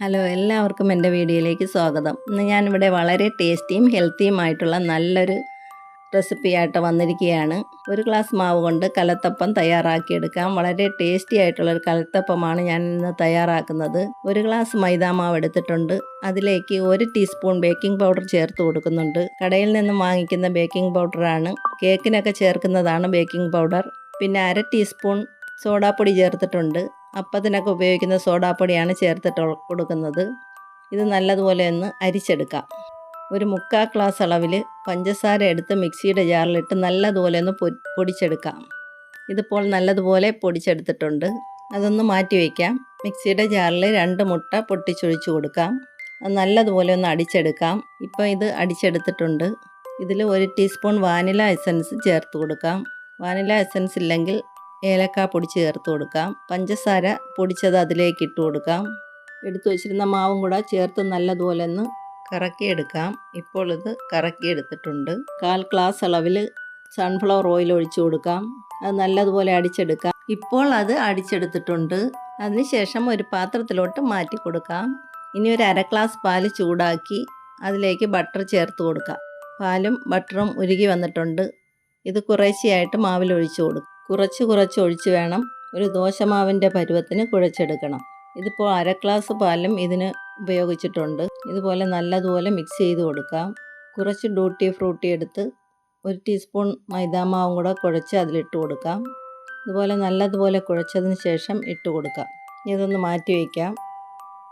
Hello, എല്ലാവർക്കും എൻ്റെ വീഡിയോയിലേക്ക് സ്വാഗതം. ഇന്ന് ഞാനിവിടെ വളരെ ടേസ്റ്റിയും ഹെൽത്തിയുമായിട്ടുള്ള നല്ലൊരു റെസിപ്പിയായിട്ട് വന്നിരിക്കുകയാണ്. ഒരു ഗ്ലാസ് മാവ് കൊണ്ട് കലത്തപ്പം തയ്യാറാക്കിയെടുക്കാം. വളരെ ടേസ്റ്റി ആയിട്ടുള്ളൊരു കലത്തപ്പമാണ് ഞാൻ ഇന്ന് തയ്യാറാക്കുന്നത്. ഒരു ഗ്ലാസ് മൈദാ മാവ് എടുത്തിട്ടുണ്ട്. അതിലേക്ക് 1 ടീസ്പൂൺ ബേക്കിംഗ് പൗഡർ ചേർത്ത് കൊടുക്കുന്നുണ്ട്. കടയിൽ നിന്നും വാങ്ങിക്കുന്ന ബേക്കിംഗ് പൗഡറാണ്. കേക്കിനൊക്കെ ചേർക്കുന്നതാണ് ബേക്കിംഗ് പൗഡർ. പിന്നെ 1/2 ടീസ്പൂൺ സോഡാപ്പൊടി ചേർത്തിട്ടുണ്ട്. അപ്പത്തിനൊക്കെ ഉപയോഗിക്കുന്ന സോഡാപ്പൊടിയാണ് ചേർത്തിട്ട് കൊടുക്കുന്നത്. ഇത് നല്ലതുപോലെ ഒന്ന് അരിച്ചെടുക്കാം. ഒരു 3/4 ഗ്ലാസ് അളവിൽ പഞ്ചസാര എടുത്ത് മിക്സിയുടെ ജാറിലിട്ട് നല്ലതുപോലെ ഒന്ന് പൊടിച്ചെടുക്കാം. ഇതിപ്പോൾ നല്ലതുപോലെ പൊടിച്ചെടുത്തിട്ടുണ്ട്. അതൊന്ന് മാറ്റി വയ്ക്കാം. മിക്സിയുടെ ജാറിൽ 2 മുട്ട പൊട്ടിച്ചൊഴിച്ച് കൊടുക്കാം. അത് നല്ലതുപോലെ ഒന്ന് അടിച്ചെടുക്കാം. ഇപ്പോൾ ഇത് അടിച്ചെടുത്തിട്ടുണ്ട്. ഇതിൽ 1 ടീസ്പൂൺ വാനില എസൻസ് ചേർത്ത് കൊടുക്കാം. വാനില എസൻസ് ഇല്ലെങ്കിൽ ഏലക്ക പൊടി ചേർത്ത് കൊടുക്കാം. പഞ്ചസാര പൊടിച്ചത് അതിലേക്ക് ഇട്ട് കൊടുക്കാം. എടുത്തു വച്ചിരുന്ന മാവും കൂടെ ചേർത്ത് നല്ലതുപോലെ ഒന്ന് കറക്കിയെടുക്കാം. ഇപ്പോൾ ഇത് കറക്കിയെടുത്തിട്ടുണ്ട്. 1/4 ഗ്ലാസ് അളവിൽ സൺഫ്ലവർ ഓയിൽ ഒഴിച്ചു കൊടുക്കാം. അത് നല്ലതുപോലെ അടിച്ചെടുക്കാം. ഇപ്പോൾ അത് അടിച്ചെടുത്തിട്ടുണ്ട്. അതിനുശേഷം ഒരു പാത്രത്തിലോട്ട് മാറ്റി കൊടുക്കാം. ഇനി ഒരു 1/2 ഗ്ലാസ് പാല് ചൂടാക്കി അതിലേക്ക് ബട്ടർ ചേർത്ത് കൊടുക്കാം. പാലും ബട്ടറും ഉരുകി വന്നിട്ടുണ്ട്. ഇത് കുറേശ്ശെയായിട്ട് മാവിൽ ഒഴിച്ചു കൊടുക്കും. കുറച്ച് ഒഴിച്ച് വേണം ഒരു ദോശമാവിൻ്റെ പരുവത്തിന് കുഴച്ചെടുക്കണം. ഇതിപ്പോൾ 1/2 ഗ്ലാസ് പാലും ഇതിന് ഉപയോഗിച്ചിട്ടുണ്ട്. ഇതുപോലെ നല്ലതുപോലെ മിക്സ് ചെയ്ത് കൊടുക്കാം. കുറച്ച് ഡ്യൂട്ടി ഫ്രൂട്ടി എടുത്ത് 1 ടീസ്പൂൺ മൈദാമാവും കൂടെ കുഴച്ച് അതിലിട്ട് കൊടുക്കാം. ഇതുപോലെ നല്ലതുപോലെ കുഴച്ചതിന് ശേഷം ഇട്ട് കൊടുക്കാം. ഇതൊന്ന് മാറ്റി വയ്ക്കാം.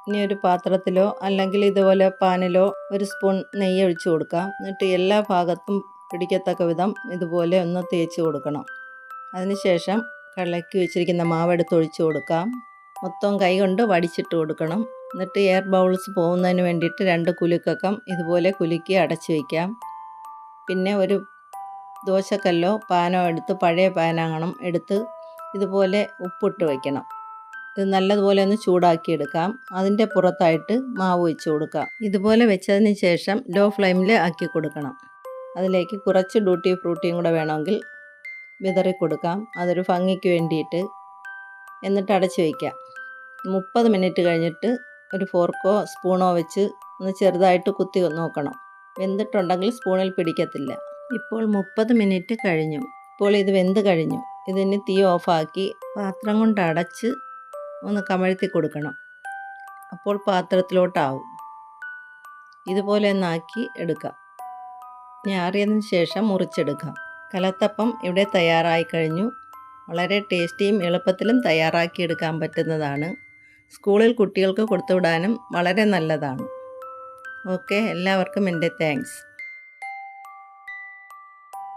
ഇനി ഒരു പാത്രത്തിലോ അല്ലെങ്കിൽ ഇതുപോലെ പാനിലോ 1 സ്പൂൺ നെയ്യ് ഒഴിച്ച് കൊടുക്കാം. എന്നിട്ട് എല്ലാ ഭാഗത്തും പിടിക്കത്തക്ക വിധം ഇതുപോലെ ഒന്ന് തേച്ച് കൊടുക്കണം. അതിനുശേഷം കലക്കി വെച്ചിരിക്കുന്ന മാവെടുത്ത് ഒഴിച്ച് കൊടുക്കാം. മൊത്തം കൈ കൊണ്ട് വടിച്ചിട്ട് കൊടുക്കണം. എന്നിട്ട് എയർ ബൗൾസ് പോകുന്നതിന് വേണ്ടിയിട്ട് 2 കുലുക്കക്കം ഇതുപോലെ കുലുക്കി അടച്ച് വയ്ക്കാം. പിന്നെ ഒരു ദോശക്കല്ലോ പാനോ എടുത്ത്, പഴയ പാനാകണം എടുത്ത് ഇതുപോലെ ഉപ്പിട്ട് വയ്ക്കണം. ഇത് നല്ലതുപോലെ ഒന്ന് ചൂടാക്കിയെടുക്കാം. അതിൻ്റെ പുറത്തായിട്ട് മാവ് വെച്ച് കൊടുക്കാം. ഇതുപോലെ വെച്ചതിന് ശേഷം ലോ ഫ്ലെയിമിൽ ആക്കി കൊടുക്കണം. അതിലേക്ക് കുറച്ച് ഡ്യൂട്ടി ഫ്രൂട്ടിയും കൂടെ വേണമെങ്കിൽ വിതറി കൊടുക്കാം. അതൊരു ഭംഗിക്ക് വേണ്ടിയിട്ട്. എന്നിട്ട് അടച്ച് വയ്ക്കാം. 30 മിനിറ്റ് കഴിഞ്ഞിട്ട് ഒരു ഫോർക്കോ സ്പൂണോ വെച്ച് ഒന്ന് ചെറുതായിട്ട് കുത്തി നോക്കണം. വെന്തിട്ടുണ്ടെങ്കിൽ സ്പൂണിൽ പിടിക്കത്തില്ല. ഇപ്പോൾ 30 മിനിറ്റ് കഴിഞ്ഞു. ഇപ്പോൾ ഇത് വെന്ത് കഴിഞ്ഞു. ഇതിന് തീ ഓഫാക്കി പാത്രം കൊണ്ട് അടച്ച് ഒന്ന് കമഴ്ത്തി കൊടുക്കണം. അപ്പോൾ പാത്രത്തിലോട്ടാവും. ഇതുപോലെ ഒന്നാക്കി എടുക്കാം. ഇനി ആറിയതിന് ശേഷം മുറിച്ചെടുക്കാം. കലത്തപ്പം ഇവിടെ തയ്യാറായി കഴിഞ്ഞു. വളരെ ടേസ്റ്റിയും എളുപ്പത്തിലും തയ്യാറാക്കിയെടുക്കാൻ പറ്റുന്നതാണ്. സ്കൂളിൽ കുട്ടികൾക്ക് കൊടുത്തുവിടാനും വളരെ നല്ലതാണ്. ഓക്കെ, എല്ലാവർക്കും എൻ്റെ താങ്ക്സ്.